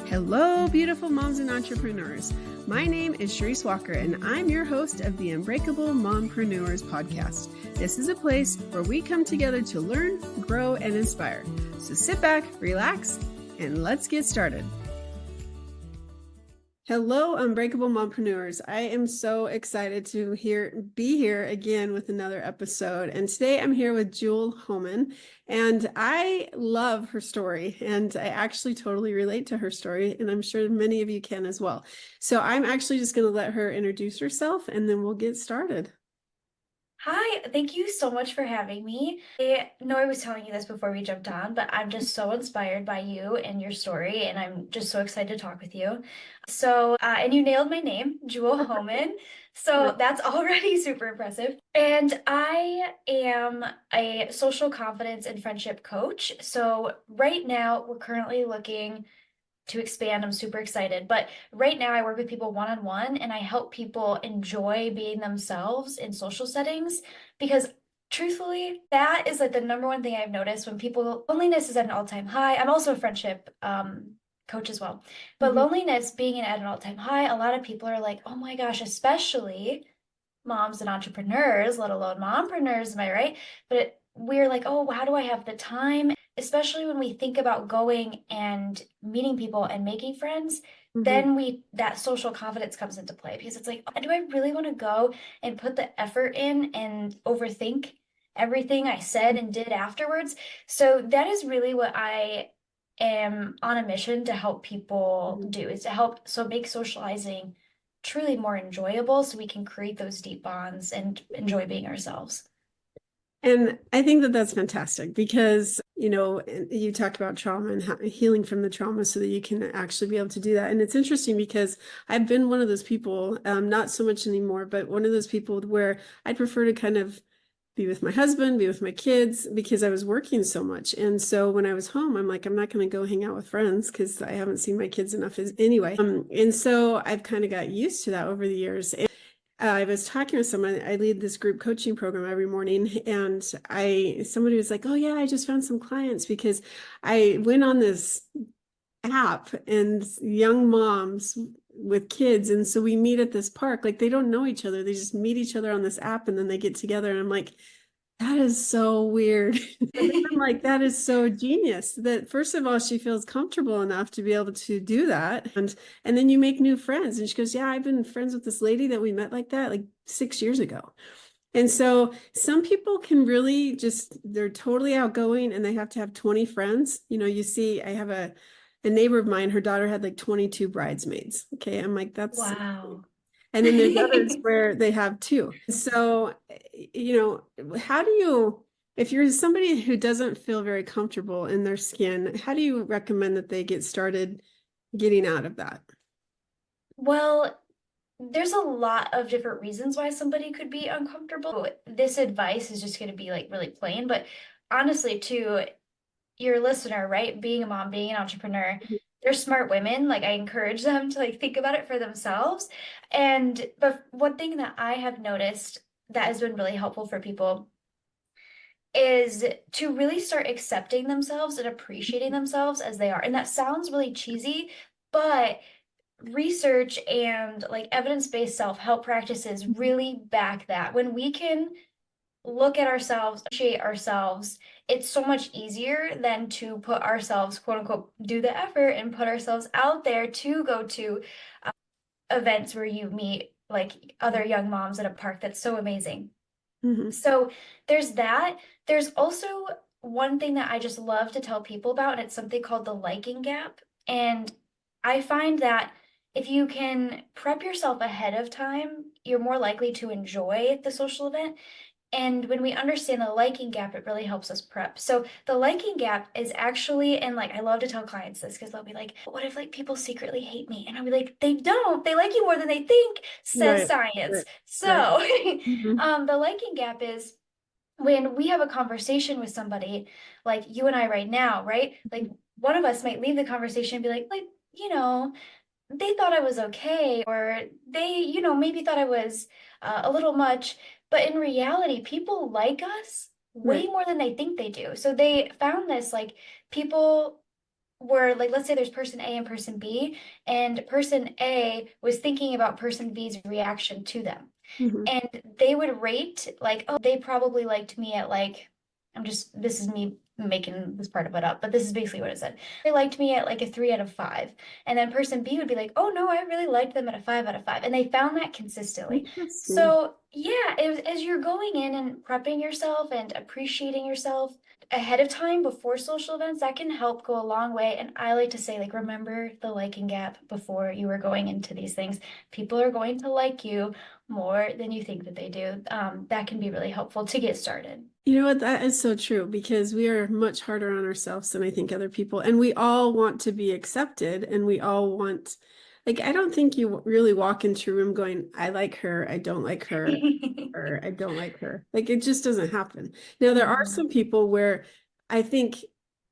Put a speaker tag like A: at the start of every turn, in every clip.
A: Hello, beautiful moms and entrepreneurs. My name is Charisse Walker, and I'm your host of the Unbreakable Mompreneurs podcast. This is a place where we come together to learn, grow, and inspire. So sit back, relax, and let's get started. Hello, Unbreakable Mompreneurs. I am so excited to be here again with another episode. And today I'm here with Jewel Hohman, and I love her story. And I actually totally relate to her story, and I'm sure many of you can as well. So I'm actually just going to let her introduce herself, and then we'll get started.
B: Hi, thank you so much for having me. I know I was telling you this before we jumped on, but I'm just so inspired by you and your story, and I'm just so excited to talk with you. And you nailed my name, Jewel Hohman. So that's already super impressive. And I am a social confidence and friendship coach. So right now, we're currently looking to expand. I'm super excited. But right now I work with people one-on-one, and I help people enjoy being themselves in social settings, because truthfully, that is like the number one thing I've noticed when loneliness is at an all-time high. I'm also a friendship coach as well. But loneliness being at an all-time high, a lot of people are like, oh my gosh, especially moms and entrepreneurs, let alone mompreneurs, am I right? But we're like, oh, how do I have the time? Especially when we think about going and meeting people and making friends, then that social confidence comes into play, because it's like, do I really want to go and put the effort in and overthink everything I said and did afterwards? So that is really what I am on a mission to help people do, is to make socializing truly more enjoyable, so we can create those deep bonds and enjoy being ourselves.
A: And I think that that's fantastic because, you talked about trauma and healing from the trauma so that you can actually be able to do that. And it's interesting because I've been one of those people, not so much anymore, but one of those people where I'd prefer to kind of be with my husband, be with my kids, because I was working so much. And so when I was home, I'm like, I'm not going to go hang out with friends because I haven't seen my kids enough anyway. And so I've kind of got used to that over the years. I was talking with someone. I lead this group coaching program every morning, and somebody was like, oh yeah, I just found some clients because I went on this app and young moms with kids. And so we meet at this park, like they don't know each other. They just meet each other on this app and then they get together. And I'm like, that is so weird. I'm like, that is so genius that first of all, she feels comfortable enough to be able to do that. And then you make new friends. And she goes, yeah, I've been friends with this lady that we met like that, like 6 years ago. And so some people can really they're totally outgoing and they have to have 20 friends. You see, I have a neighbor of mine, her daughter had like 22 bridesmaids. Okay. I'm like, that's
B: Wow.
A: And then there's others where they have two. So, how do you, if you're somebody who doesn't feel very comfortable in their skin, how do you recommend that they get started getting out of that?
B: Well, there's a lot of different reasons why somebody could be uncomfortable. This advice is just going to be like really plain, but honestly, to your listener, right? Being a mom, being an entrepreneur, they're smart women. Like, I encourage them to like think about it for themselves. But one thing that I have noticed that has been really helpful for people is to really start accepting themselves and appreciating themselves as they are. And that sounds really cheesy, but research and like evidence-based self-help practices really back that. When we can look at ourselves, appreciate ourselves, it's so much easier than to put ourselves, quote unquote, do the effort and put ourselves out there to go to events where you meet like other young moms at a park. That's so amazing. So there's that. There's also one thing that I just love to tell people about, and it's something called the liking gap. And I find that if you can prep yourself ahead of time, you're more likely to enjoy the social event. And when we understand the liking gap, it really helps us prep. So the liking gap is actually, and like I love to tell clients this because they'll be like, what if like people secretly hate me? And I'll be like, they don't. They like you more than they think, says science.
A: Right.
B: So the liking gap is when we have a conversation with somebody like you and I right now, right? Like one of us might leave the conversation and be like, they thought I was okay, or they, maybe thought I was a little much. But in reality, people like us way more than they think they do. So they found this, like, people where, like, let's say there's person A and person B, and person A was thinking about person B's reaction to them.
A: Mhm.
B: And they would rate, like, oh, they probably liked me at, like, this is me making this part of it up, but this is basically what it said. They liked me at like a 3 out of 5. And then person B would be like, oh no, I really liked them at a 5 out of 5. And they found that consistently.
A: Interesting.
B: So yeah, it was, as you're going in and prepping yourself and appreciating yourself ahead of time before social events, that can help go a long way. And I like to say, like, remember the liking gap before you are going into these things. People are going to like you more than you think that they do. That can be really helpful to get started.
A: You know what? That is so true because we are much harder on ourselves than I think other people. And we all want to be accepted and we all want, like, I don't think you really walk into a room going, I like her, I don't like her, or I don't like her. Like, it just doesn't happen. Now, there are
B: Mhm.
A: some people where I think,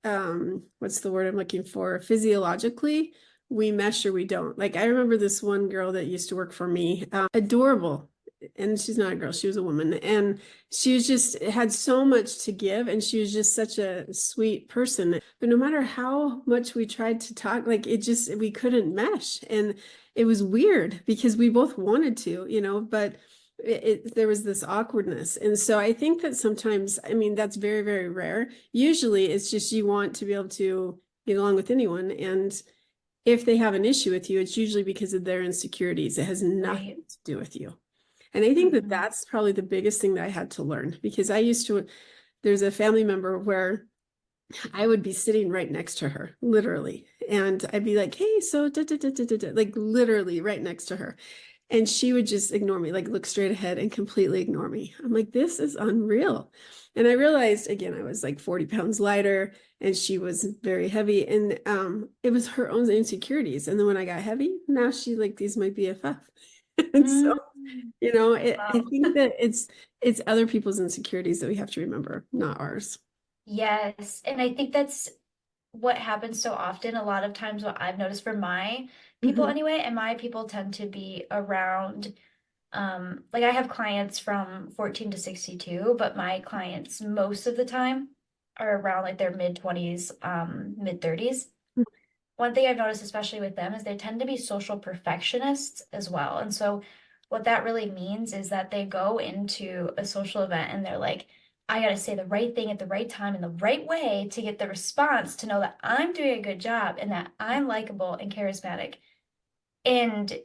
A: what's the word I'm looking for? Physiologically, we mesh or we don't. Like, I remember this one girl that used to work for me, adorable. And she's not a girl, she was a woman. And she was just had so much to give and she was just such a sweet person, but no matter how much we tried to talk, like it just we couldn't mesh. And it was weird because we both wanted to, but there was this awkwardness. And so I think that sometimes, I mean, that's very, very rare. Usually it's just you want to be able to get along with anyone. And if they have an issue with you, it's usually because of their insecurities. It has
B: Right.
A: nothing to do with you. And I think that
B: Mhm.
A: that's probably the biggest thing that I had to learn because there's a family member where I would be sitting right next to her, literally. And I'd be like, hey, so da, da, da, da, da, da, like literally right next to her. And she would just ignore me, like look straight ahead and completely ignore me. I'm like, this is unreal. And I realized again, I was like 40 pounds lighter and she was very heavy. And it was her own insecurities. And then when I got heavy, now she like these my BFF. And so
B: Mm.
A: I
B: Wow.
A: think that it's other people's insecurities that we have to remember, not ours.
B: Yes. And I think that's what happens so often. A lot of times, what I've noticed for my people
A: Mhm.
B: anyway, and my people tend to be around, like, I have clients from 14 to 62, but my clients most of the time are around like their mid 20s, mid 30s. One thing I've noticed, especially with them, is they tend to be social perfectionists as well. And so, what that really means is that they go into a social event and they're like, I got to say the right thing at the right time in the right way to get the response to know that I'm doing a good job and that I'm likable and charismatic. And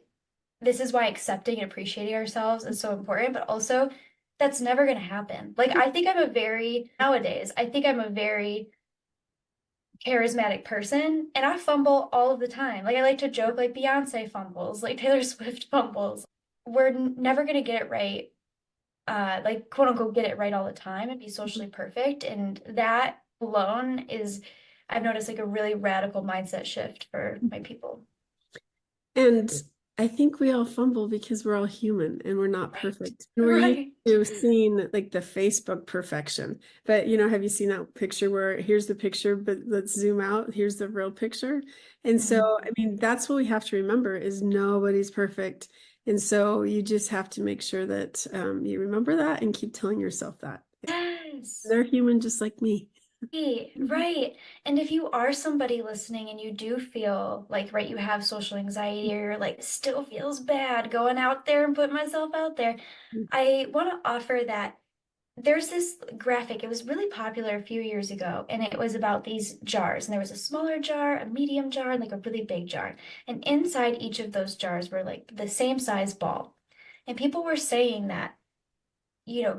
B: this is why accepting and appreciating ourselves is so important, but also that's never going to happen. Like, nowadays, I think I'm a very charismatic person and I fumble all of the time. Like, I like to joke, like, Beyonce fumbles, like Taylor Swift fumbles. We're never going to get it right, like, quote unquote, get it right all the time and be socially perfect. And that alone is, I've noticed, like, a really radical mindset shift for my people.
A: And I think we all fumble because we're all human and we're not
B: Right.
A: perfect. And we're used
B: Right.
A: to seeing like the Facebook perfection. But have you seen that picture where here's the picture, but let's zoom out, here's the real picture? And so,
B: Mhm.
A: I mean, that's what we have to remember is nobody's perfect. And so you just have to make sure that you remember that and keep telling yourself that.
B: Yes.
A: They're human just like me.
B: Right,
A: Mhm.
B: right. And if you are somebody listening and you do feel like, right, you have social anxiety or you're like, still feels bad going out there and putting myself out there, I want to offer that there's this graphic. It was really popular a few years ago, and it was about these jars. And there was a smaller jar, a medium jar, and like a really big jar. And inside each of those jars were like the same size ball. And people were saying that,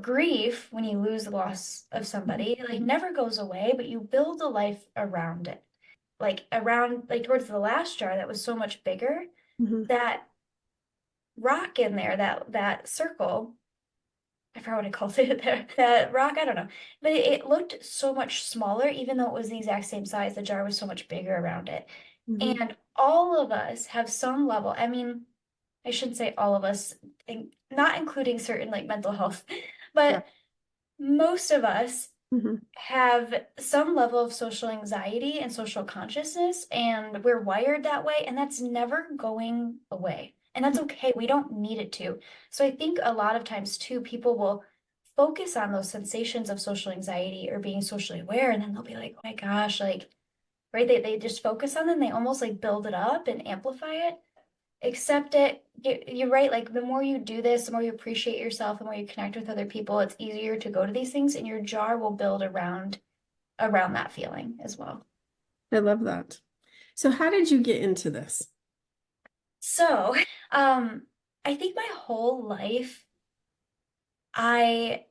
B: grief, when you lose the loss of somebody, like, never goes away, but you build a life around it. Like, around, like, towards the last jar that was so much bigger,
A: Mhm.
B: that rock in there, that circle, I forgot what I called it there. That rock, I don't know. But it looked so much smaller, even though it was the exact same size. The jar was so much bigger around it.
A: Mhm.
B: And all of us have some level. I mean, I shouldn't say all of us, not including certain like mental health,
A: Yeah.
B: but most of us
A: Mhm.
B: have some level of social anxiety and social consciousness, and we're wired that way, and that's never going away. And that's okay. We don't need it to. So I think a lot of times too, people will focus on those sensations of social anxiety or being socially aware, and then they'll be like, oh my gosh, like, right? They just focus on them. They almost like build it up and amplify it. Accept it. You're right. Like the more you do this, the more you appreciate yourself, the more you connect with other people, it's easier to go to these things, and your jar will build around that feeling as well.
A: I love that. So how did you get into this?
B: So, um, I think my whole life, I,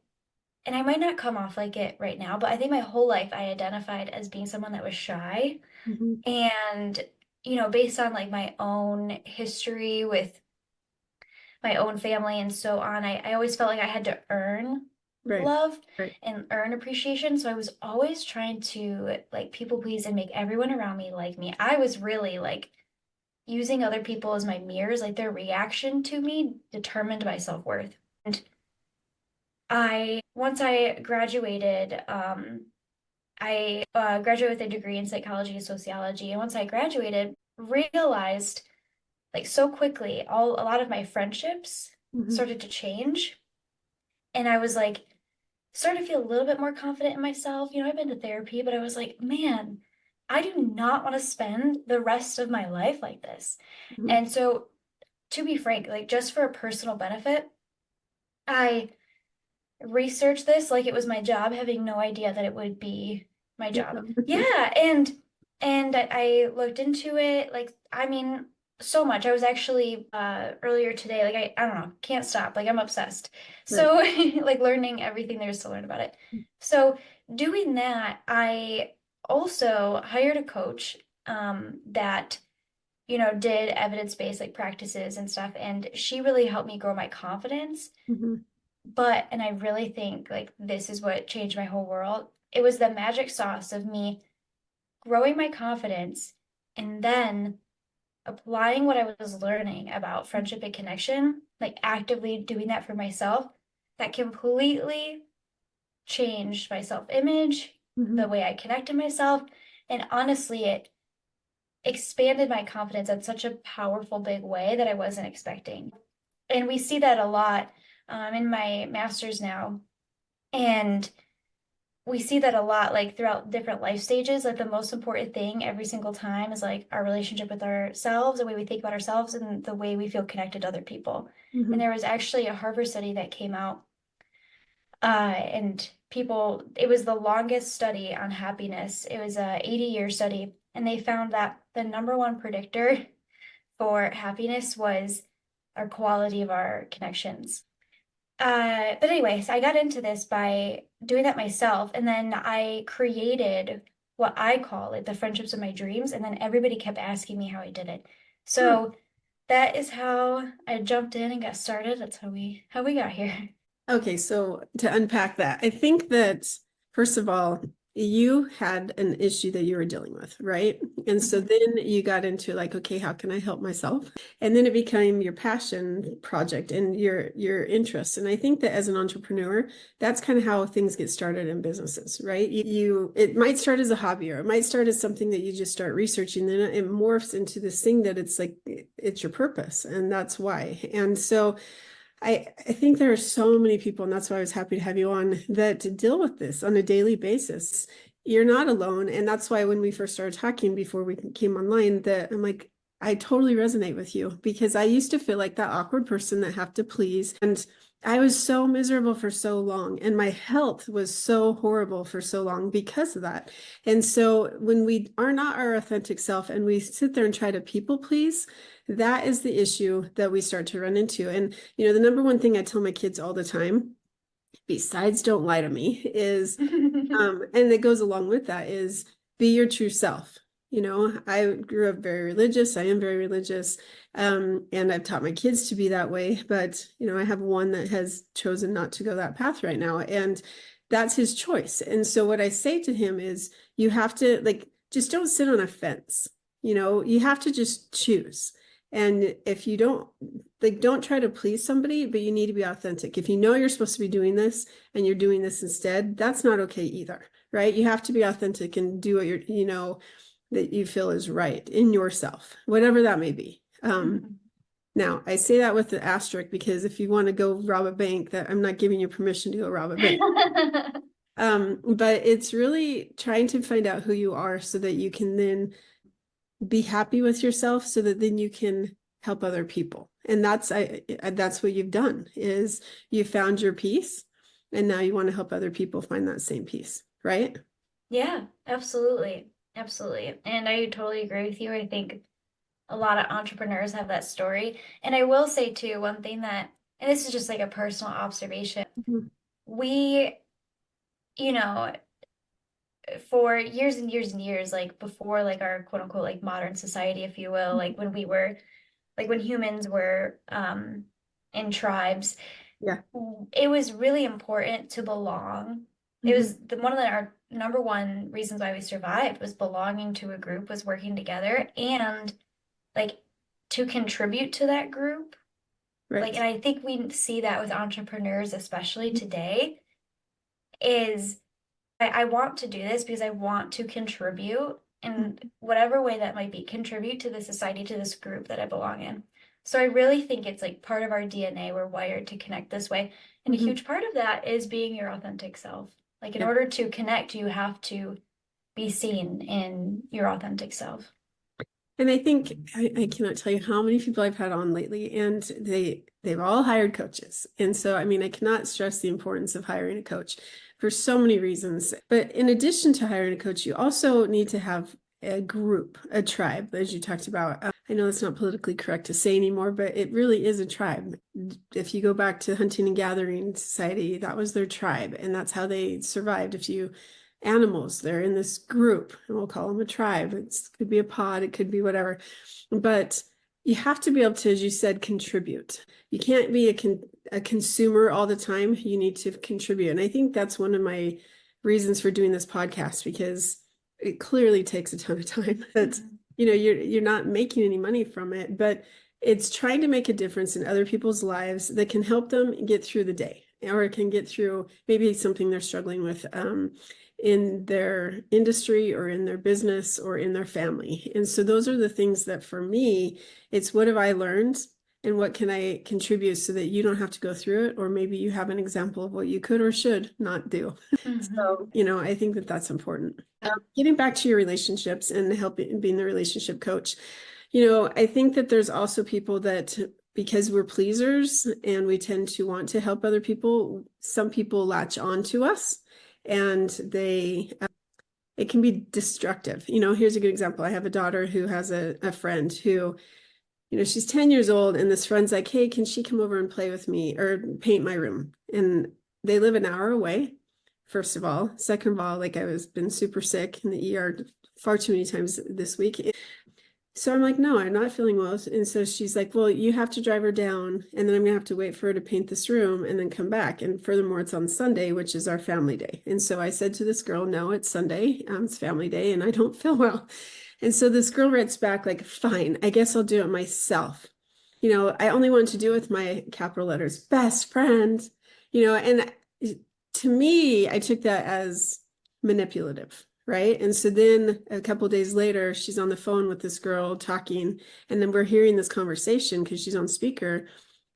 B: and I might not come off like it right now, but I think my whole life I identified as being someone that was shy.
A: Mhm.
B: And, based on like my own history with my own family and so on, I always felt like I had to earn
A: Right.
B: love
A: Right.
B: and earn appreciation. So I was always trying to like people please and make everyone around me like me. I was really like using other people as my mirrors, like their reaction to me determined my self-worth. And once I graduated, I graduated with a degree in psychology and sociology. And once I graduated, realized like so quickly, a lot of my friendships
A: Mhm.
B: started to change. And I was like, started to feel a little bit more confident in myself. I've been to therapy, but I was like, man, I do not want to spend the rest of my life like this.
A: Mhm.
B: And so, to be frank, like just for a personal benefit, I researched this like it was my job, having no idea that it would be my
A: Yeah.
B: job. Yeah, and I looked into it, like I mean, so much. I was actually earlier today, like I don't know, can't stop. Like I'm obsessed.
A: Right.
B: So like learning everything there is to learn about it. So doing that, I also hired a coach that did evidence-based like practices and stuff, and she really helped me grow my confidence.
A: Mhm.
B: But, and I really think like this is what changed my whole world. It was the magic sauce of me growing my confidence and then applying what I was learning about friendship and connection, like actively doing that for myself. That completely changed my self-image, the
A: Mhm.
B: way I connected myself, and honestly, it expanded my confidence in such a powerful, big way that I wasn't expecting. And we see that a lot in my master's now. And we see that a lot, like throughout different life stages. Like the most important thing every single time is like our relationship with ourselves, the way we think about ourselves, and the way we feel connected to other people. And
A: Mhm.
B: there was actually a Harvard study that came out, and it was the longest study on happiness. It was a 80-year study, and they found that the number one predictor for happiness was our quality of our connections. But anyways, I got into this by doing that myself, and then I created what I call like the friendships of my dreams, and then everybody kept asking me how I did it.
A: Huh.
B: So that is how I jumped in and got started. That's how we got here.
A: Okay, so to unpack that, I think that first of all, you had an issue that you were dealing with, right? And so
B: Mhm.
A: then you got into like, okay, how can I help myself? And then it became your passion project and your interest. And I think that as an entrepreneur, that's kind of how things get started in businesses, right? It might start as a hobby or it might start as something that you just start researching, then it morphs into this thing that it's like it's your purpose, and that's why. And so I think there are so many people, and that's why I was happy to have you on, that deal with this on a daily basis. You're not alone. And that's why when we first started talking before we came online, that I'm like, I totally resonate with you because I used to feel like that awkward person that have to please. And I was so miserable for so long, and my health was so horrible for so long because of that. And so when we are not our authentic self and we sit there and try to people please, that is the issue that we start to run into. And, the number one thing I tell my kids all the time, besides don't lie to me, is, and it goes along with that, is be your true self. I grew up very religious. I am very religious. And I've taught my kids to be that way. But, I have one that has chosen not to go that path right now. And that's his choice. And so what I say to him is you have to like, just don't sit on a fence. You have to just choose. And if you don't, like, don't try to please somebody, but you need to be authentic. If you know you're supposed to be doing this and you're doing this instead, that's not okay either, right? You have to be authentic and do what that you feel is right in yourself, whatever that may be. Now I say that with the asterisk because if you want to go rob a bank, that I'm not giving you permission to go rob a bank. But it's really trying to find out who you are so that you can then be happy with yourself so that then you can help other people. And that's what you've done is you found your peace and now you want to help other people find that same peace, right?
B: Yeah, absolutely. Absolutely. And I totally agree with you. I think a lot of entrepreneurs have that story. And I will say too, one thing that, and this is just like a personal observation,
A: Mhm.
B: we, you know, for years and years and years, like before like our quote unquote like modern society, if you will, like when we were like when humans were in tribes,
A: Yeah.
B: it was really important to belong. It
A: Mhm.
B: was one of our number one reasons why we survived was belonging to a group, was working together and like to contribute to that group. Like,
A: Right.
B: and I think we see that with entrepreneurs, especially today, is I want to do this because I want to contribute in whatever way that might be, contribute to the society, to this group that I belong in. So I really think it's like part of our DNA. We're wired to connect this way. And a
A: Mhm.
B: huge part of that is being your authentic self. Like in
A: Yeah.
B: order to connect, you have to be seen in your authentic self.
A: And I think I cannot tell you how many people I've had on lately, and they've all hired coaches. And so, I mean, I cannot stress the importance of hiring a coach for so many reasons. But in addition to hiring a coach, you also need to have a group, a tribe, as you talked about. I know it's not politically correct to say anymore, but it really is a tribe. If you go back to hunting and gathering society, that was their tribe, and that's how they survived. If you animals. They're in this group, and we'll call them a tribe. It could be a pod, it could be whatever. But you have to be able to, as you said, contribute. You can't be a consumer all the time. You need to contribute. And I think that's one of my reasons for doing this podcast, because it clearly takes a ton of time. That
B: Mhm.
A: you're not making any money from it, but it's trying to make a difference in other people's lives that can help them get through the day, or it can get through maybe something they're struggling with in their industry or in their business or in their family. And so those are the things that for me, it's what have I learned and what can I contribute so that you don't have to go through it, or maybe you have an example of what you could or should not do.
B: Mhm.
A: So, I think that that's important. Getting back to your relationships and helping being the relationship coach, I think that there's also people that because we're pleasers and we tend to want to help other people, some people latch on to us and it can be destructive. Here's a good example. I have a daughter who has a friend who, she's 10 years old, and this friend's like, hey, can she come over and play with me or paint my room? And they live an hour away, first of all. Second of all, like I was been super sick in the ER far too many times this week. So I'm like, no, I'm not feeling well. And so she's like, well, you have to drive her down, and then I'm gonna have to wait for her to paint this room and then come back. And furthermore, it's on Sunday, which is our family day. And so I said to this girl, no, it's Sunday, it's family day, and I don't feel well. And so this girl writes back like, fine, I guess I'll do it myself. I only want to do it with my capital letters, best friend, and to me, I took that as manipulative. Right. And so then a couple of days later, she's on the phone with this girl talking, and then we're hearing this conversation because she's on speaker,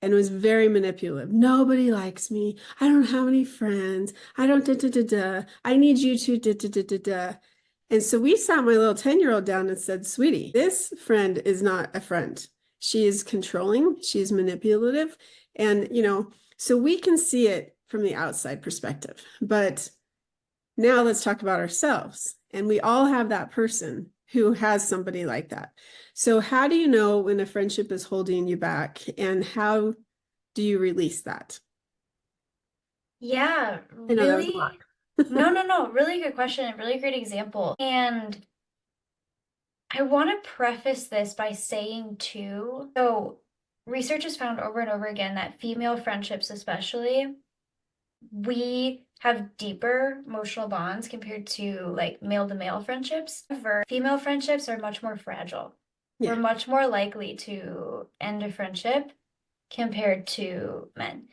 A: and it was very manipulative. Nobody likes me. I don't have any friends. I don't da da da da. I need you to da da da da da. And so we sat my little 10-year-old down and said, sweetie, this friend is not a friend. She is controlling, she's manipulative. And, so we can see it from the outside perspective. But now let's talk about ourselves. And we all have that person who has somebody like that. So, how do you know when a friendship is holding you back, and how do you release that?
B: Yeah,
A: I know that was a lot.
B: really. No, no, no. Really good question. Really great example. And I want to preface this by saying too, so research has found over and over again that female friendships, especially, we have deeper emotional bonds compared to like male to male friendships. However, female friendships are much more fragile. We're
A: Yeah.
B: much more likely to end a friendship compared to men.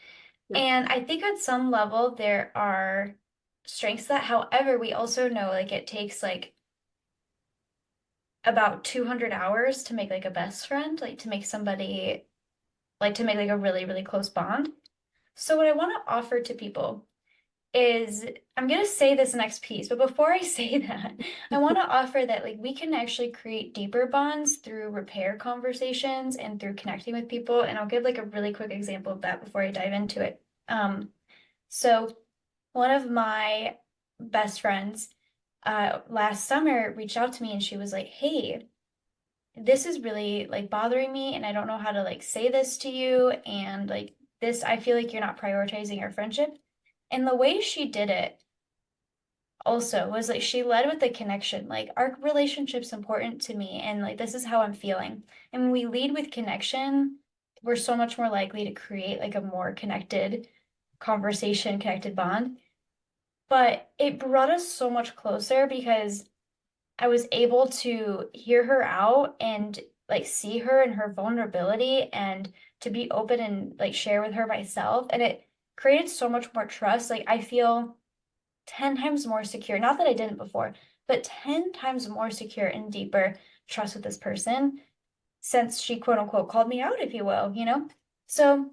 A: Yeah.
B: And I think at some level there are strengths that, however, we also know like it takes like about 200 hours to make like a best friend, like to make somebody, like to make like a really, really close bond. So what I want to offer to people is I'm going to say this next piece, but before I say that, I want to offer that like we can actually create deeper bonds through repair conversations and through connecting with people. And I'll give like a really quick example of that before I dive into it. So one of my best friends last summer reached out to me and she was like, "Hey, this is really like bothering me and I don't know how to like say this to you and like this I feel like you're not prioritizing our friendship." And the way she did it also was like she led with the connection. Like our relationship's important to me and like this is how I'm feeling. And when we lead with connection, we're so much more likely to create like a more connected conversation, connected bond. But it brought us so much closer because I was able to hear her out and like see her and her vulnerability and to be open and like share with her myself. And it created so much more trust. Like I feel 10 times more secure. Not that I didn't before, but 10 times more secure and deeper trust with this person since she quote unquote called me out, if you will, you know? So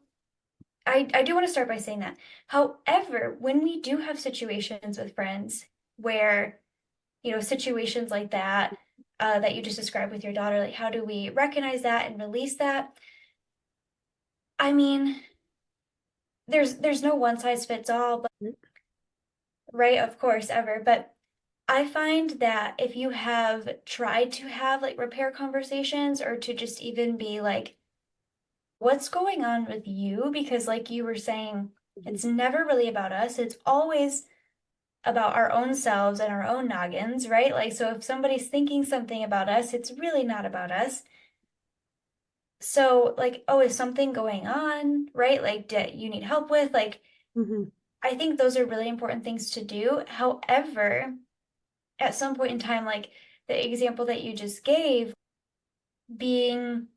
B: I do want to start by saying that. However, when we do have situations with friends where, you know, situations like that, that you just described with your daughter, like how do we recognize that and release that? I mean, there's no one size fits all, but right, of course, ever. But I find that if you have tried to have like repair conversations or to just even be like, what's going on with you? Because like you were saying, it's never really about us. It's always about our own selves and our own noggins, right? Like, so if somebody's thinking something about us, it's really not about us. So, like, oh, is something going on, right? Like, you need help with? Like,
A: Mhm.
B: I think those are really important things to do. However, at some point in time, like the example that you just gave, being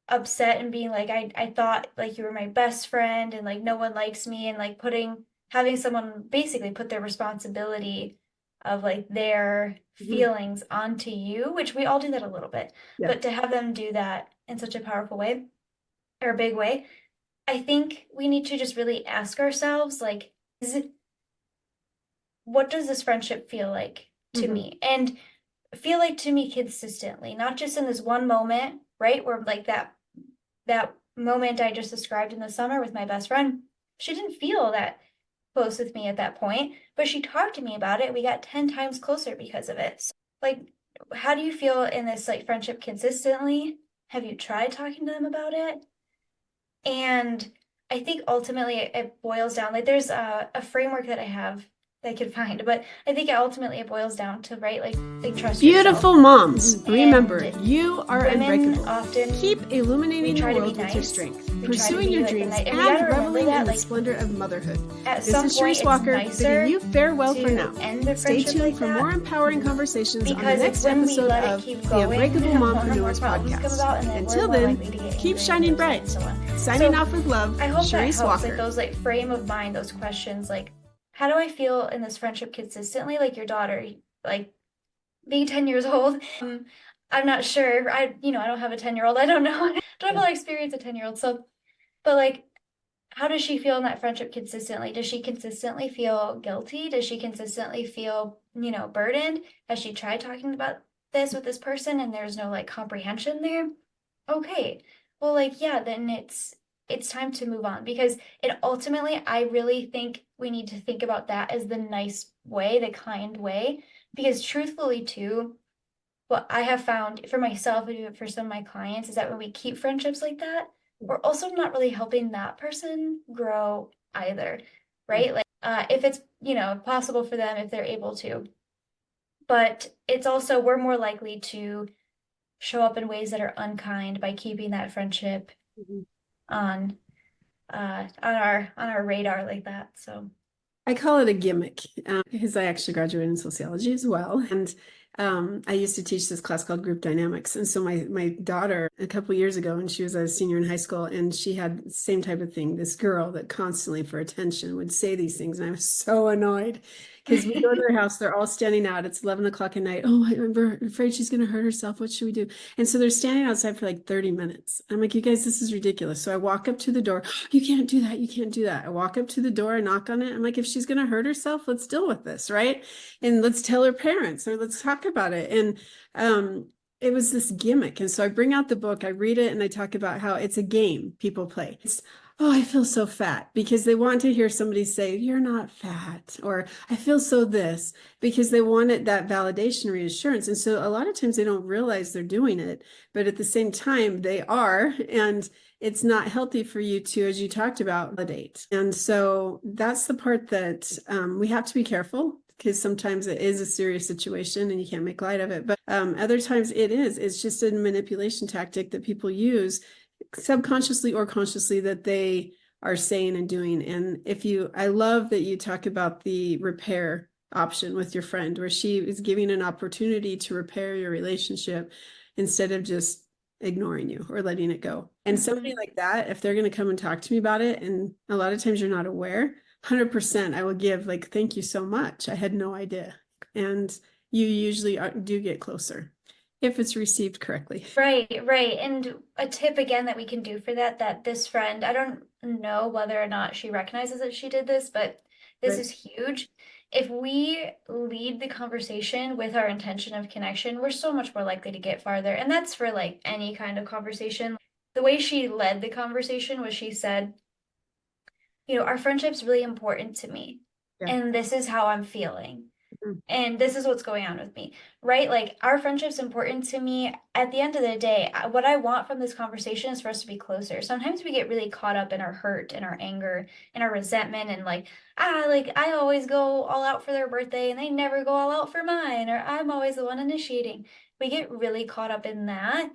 B: upset and being like, I thought like you were my best friend and like no one likes me and like having someone basically put their responsibility of like their
A: Mhm.
B: feelings onto you, which we all do that a little bit,
A: Yeah.
B: but to have them do that in such a powerful way or a big way, I think we need to just really ask ourselves, like, what does this friendship feel like to
A: Mhm.
B: me? And feel like to me consistently, not just in this one moment, right? Where like that moment I just described in the summer with my best friend, she didn't feel that close with me at that point, but she talked to me about it. We got 10 times closer because of it. So, like, how do you feel in this like friendship consistently? Have you tried talking to them about it? And I think ultimately it boils down like there's a framework that I have that I could find, but I think ultimately it boils down to right like trust yourself.
A: Beautiful moms, remember,
B: And
A: you are
B: women
A: unbreakable.
B: often
A: Keep illuminating
B: we
A: the
B: try to be
A: world with your
B: nice.
A: strength,
B: We try to
A: pursuing
B: be
A: your
B: like the
A: dreams,
B: night, and
A: and
B: we gotta remember
A: reveling
B: that
A: in the
B: like
A: splendor of motherhood.
B: at
A: This
B: some
A: is
B: point
A: Charisse
B: it's
A: Walker,
B: nicer
A: bidding you farewell for
B: to
A: now.
B: end a
A: Stay
B: friendship
A: tuned
B: like
A: for
B: that
A: more empowering conversations on the
B: because it's
A: next
B: when we
A: episode
B: let it
A: of
B: keep
A: the
B: going
A: Unbreakable
B: that more and more
A: Mompreneurs
B: problems come
A: podcast.
B: about, and then we're
A: Until
B: more
A: then,
B: likely to get
A: keep
B: angry
A: shining
B: and
A: bright.
B: and so on.
A: Signing
B: So
A: off with love,
B: I hope that
A: Charisse
B: helps.
A: Walker.
B: Like those like frame of mind, those questions, like how do I feel in this friendship consistently? Like your daughter, like being 10 years old. I'm not sure. I don't have a 10-year-old. I don't know. I don't have a lot of experience with 10-year-old. So, but like, how does she feel in that friendship consistently? Does she consistently feel guilty? Does she consistently feel, burdened? Has she tried talking about this with this person and there's no like comprehension there? Okay. Well, like, yeah, then it's time to move on because it ultimately, I really think we need to think about that as the nice way, the kind way, because truthfully too, what I have found for myself and even for some of my clients is that when we keep friendships like that, we're also not really helping that person grow either, right? Like, if it's, possible for them if they're able to, but it's also we're more likely to show up in ways that are unkind by keeping that friendship
A: Mhm.
B: on on our radar like that. So
A: I call it a gimmick because I actually graduated in sociology as well. And I used to teach this class called group dynamics. And so my daughter, a couple years ago, when she was a senior in high school, and she had the same type of thing, this girl that constantly for attention would say these things. And I was so annoyed because we go to their house, they're all standing out. It's 11 o'clock at night. Oh, I'm afraid she's going to hurt herself. What should we do? And so they're standing outside for like 30 minutes. I'm like, you guys, this is ridiculous. So I walk up to the door. You can't do that. You can't do that. I walk up to the door, I knock on it. I'm like, if she's going to hurt herself, let's deal with this, right? And let's tell her parents or let's talk about it. And it was this gimmick. And so I bring out the book, I read it, and I talk about how it's a game people play. It's, oh, I feel so fat, because they want to hear somebody say, you're not fat, or I feel so this, because they wanted that validation, reassurance. And so a lot of times they don't realize they're doing it, but at the same time they are. And it's not healthy for you to, as you talked about, validate. And so that's the part that we have to be careful, because sometimes it is a serious situation and you can't make light of it. But other times it's just a manipulation tactic that people use subconsciously or consciously that they are saying and doing. And I love that you talk about the repair option with your friend, where she is giving an opportunity to repair your relationship instead of just ignoring you or letting it go. And somebody like that, if they're going to come and talk to me about it, and a lot of times you're not aware, 100% I will give like, thank you so much. I had no idea. And you usually do get closer if it's received correctly.
B: Right, right. And a tip again that we can do for that this friend, I don't know whether or not she recognizes that she did this, but this is huge. If we lead the conversation with our intention of connection, we're so much more likely to get farther. And that's for like any kind of conversation. The way she led the conversation was she said, our friendship's really important to me.
A: Yeah.
B: And this is how I'm feeling.
A: Mhm.
B: And this is what's going on with me, right? Like our friendship's important to me. At the end of the day, what I want from this conversation is for us to be closer. Sometimes we get really caught up in our hurt and our anger and our resentment and like I always go all out for their birthday and they never go all out for mine, or I'm always the one initiating. We get really caught up in that,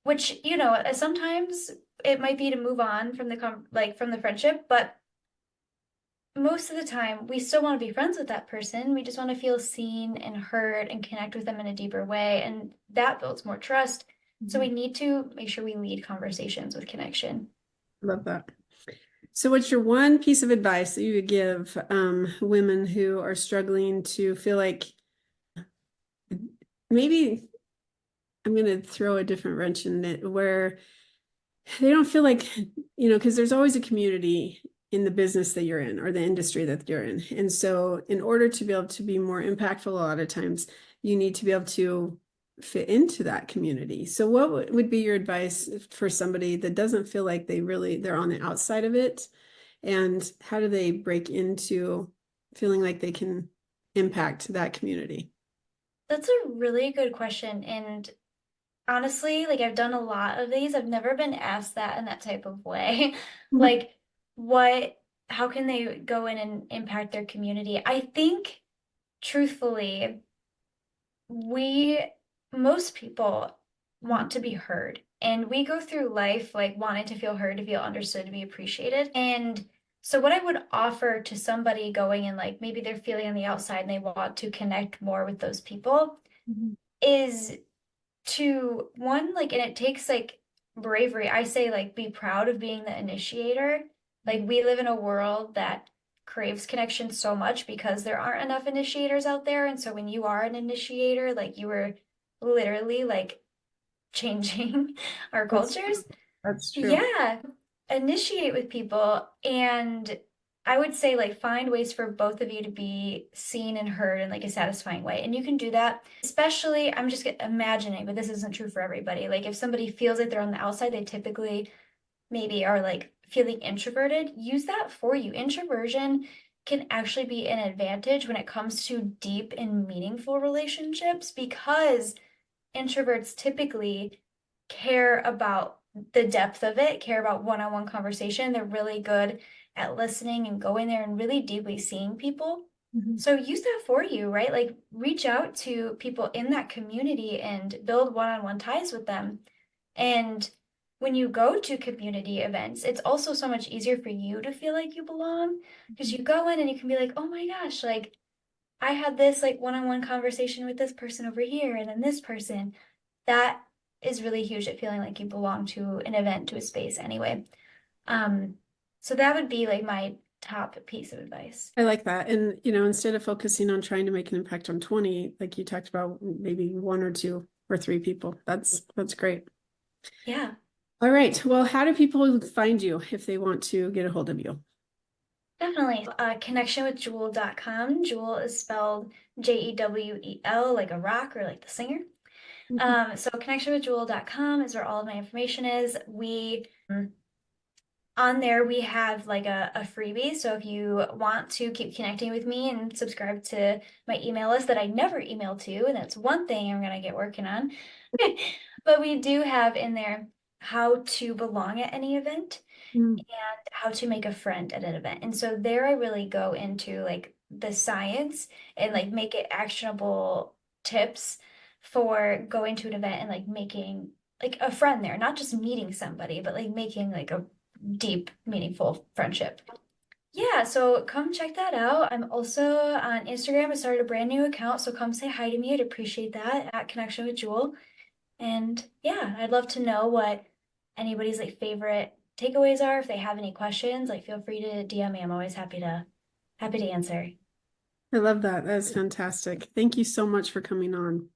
B: which, sometimes it might be to move on from from the friendship, but most of the time we still want to be friends with that person. We just want to feel seen and heard and connect with them in a deeper way, and that builds more trust. So we need to make sure we lead conversations with connection.
A: Love that. So what's your one piece of advice that you would give women who are struggling to feel like, maybe I'm going to throw a different wrench in it, where they don't feel like, because there's always a community in the business that you're in or the industry that you're in. And so in order to be able to be more impactful, a lot of times you need to be able to fit into that community. So what would be your advice for somebody that doesn't feel like they're on the outside of it? And how do they break into feeling like they can impact that community?
B: That's a really good question. And honestly, like I've done a lot of these. I've never been asked that in that type of way. Like, how can they go in and impact their community? I think, truthfully, most people want to be heard. And we go through life like wanting to feel heard, to feel understood, to be appreciated. And so, what I would offer to somebody going and like maybe they're feeling on the outside and they want to connect more with those people is to one, like, and it takes like bravery. I say, like, be proud of being the initiator. Like, we live in a world that craves connection so much because there aren't enough initiators out there. And so, when you are an initiator, like, you are literally like changing our cultures.
A: That's true.
B: Yeah, initiate with people. And I would say, like, find ways for both of you to be seen and heard in like a satisfying way. And you can do that, especially, I'm just imagining, but this isn't true for everybody. Like, if somebody feels like they're on the outside, they typically maybe are like feeling introverted. Use that for you. Introversion can actually be an advantage when it comes to deep and meaningful relationships, because introverts typically care about the depth of it, care about one-on-one conversation. They're really good at listening and going there and really deeply seeing people. So use that for you, right? Like, reach out to people in that community and build one-on-one ties with them. And when you go to community events, it's also so much easier for you to feel like you belong, because you go in and you can be like, oh my gosh, like, I had this like one-on-one conversation with this person over here and then this person. That is really huge at feeling like you belong to an event, to a space anyway. So that would be like my top piece of advice.
A: I like that. And, instead of focusing on trying to make an impact on 20, like you talked about, maybe 1 or 2 or 3 people. That's great.
B: Yeah.
A: All right. Well, how do people find you if they want to get a hold of you?
B: Definitely. Connectionwithjewel.com. Jewel is spelled Jewel, like a rock or like the singer. So connectionwithjewel.com is where all of my information is. On there, we have like a freebie. So if you want to keep connecting with me and subscribe to my email list that I never email to, and that's one thing I'm going to get working on. But we do have in there how to belong at any event and how to make a friend at an event. And so there I really go into like the science and like make it actionable tips for going to an event and like making like a friend there, not just meeting somebody, but like making like a deep, meaningful friendship. Yeah, so come check that out. I'm also on Instagram. I started a brand new account, so come say hi to me. I'd appreciate that at Connection with Jewel. And yeah, I'd love to know what anybody's like favorite takeaways are. If they have any questions, like feel free to DM me. I'm always happy to answer.
A: I love that. That's fantastic. Thank you so much for coming on.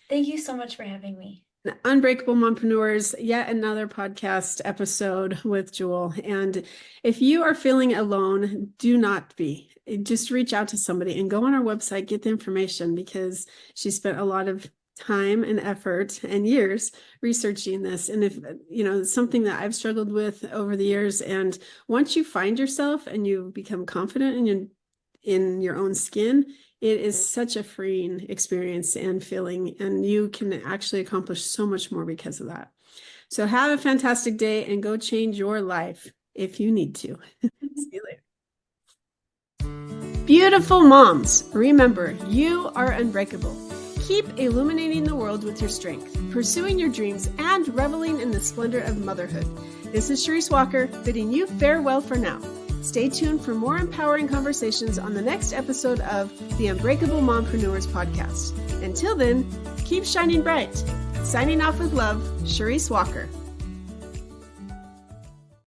B: Thank you so much for having me.
A: Unbreakable Mompreneurs, yet another podcast episode with Jewel. And if you are feeling alone, do not be. Just reach out to somebody and go on our website, get the information, because she spent a lot of time and effort and years researching this. And if, it's something that I've struggled with over the years. And once you find yourself and you become confident in your own skin, it is such a freeing experience and feeling, and you can actually accomplish so much more because of that. So have a fantastic day and go change your life if you need to. See you later. Beautiful moms, remember, you are unbreakable. Keep illuminating the world with your strength, pursuing your dreams, and reveling in the splendor of motherhood. This is Charisse Walker, bidding you farewell for now. Stay tuned for more empowering conversations on the next episode of the Unbreakable Mompreneurs podcast. Until then, keep shining bright. Signing off with love, Charisse Walker.